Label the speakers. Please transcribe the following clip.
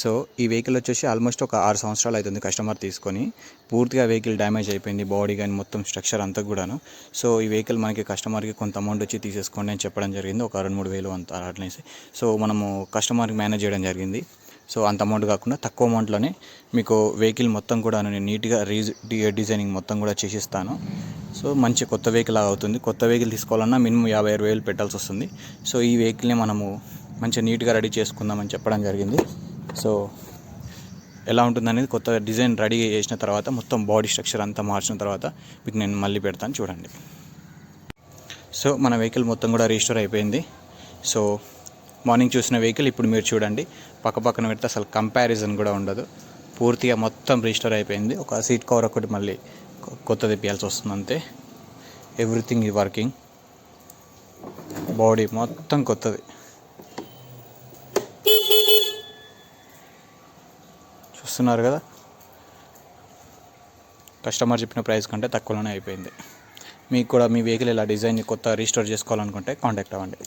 Speaker 1: So ఈ vehicle వచ్చేసి almost ఒక 6 సంవత్సరాలు అవుతుంది కస్టమర్ తీసుకొని. పూర్తిగా వెహికల్ డ్యామేజ్ అయిపోయింది, బాడీ కానీ మొత్తం స్ట్రక్చర్ అంతా కూడాను. సో ఈ వెహికల్ మనకి కస్టమర్కి కొంత అమౌంట్ వచ్చి తీసేసుకోండి అని చెప్పడం జరిగింది, ఒక 2-3 వేలు అంత అట్లేసి. సో మనము కస్టమర్కి మేనేజ్ చేయడం జరిగింది. సో అంత అమౌంట్ కాకుండా తక్కువ అమౌంట్లోనే మీకు వెహికల్ మొత్తం కూడా నేను నీట్గా డిజైనింగ్ మొత్తం కూడా చేసిస్తాను. సో మంచి కొత్త వెహికల్ అవుతుంది. కొత్త వెహికల్ తీసుకోవాలన్నా మినిమం 56,000 పెట్టాల్సి వస్తుంది. సో ఈ వెహికల్ని మనము మంచిగా నీట్గా రెడీ చేసుకుందామని చెప్పడం జరిగింది. సో ఎలా ఉంటుందనేది కొత్త డిజైన్ రెడీ చేసిన తర్వాత మొత్తం బాడీ స్ట్రక్చర్ అంతా మార్చిన తర్వాత మీకు నేను మళ్ళీ పెడతాను, చూడండి. సో మన వెహికల్ మొత్తం కూడా రిజిస్టర్ అయిపోయింది. సో మార్నింగ్ చూసిన వెహికల్ ఇప్పుడు మీరు చూడండి, పక్కన పెడితే అసలు కంపారిజన్ కూడా ఉండదు. పూర్తిగా మొత్తం రిజిస్టర్ అయిపోయింది. ఒక సీట్ కవర్ ఒకటి మళ్ళీ కొత్తది తెప్పియాల్సి వస్తుంది అంతే. ఎవ్రీథింగ్ ఈ వర్కింగ్, బాడీ మొత్తం కొత్తది. చూస్తున్నారు కదా, కస్టమర్ చెప్పిన ప్రైస్ కంటే తక్కువలోనే అయిపోయింది. మీకు కూడా మీ వెహికల్ ఇలా డిజైన్ కొత్త రిజిస్టర్ చేసుకోవాలనుకుంటే కాంటాక్ట్ అవ్వండి.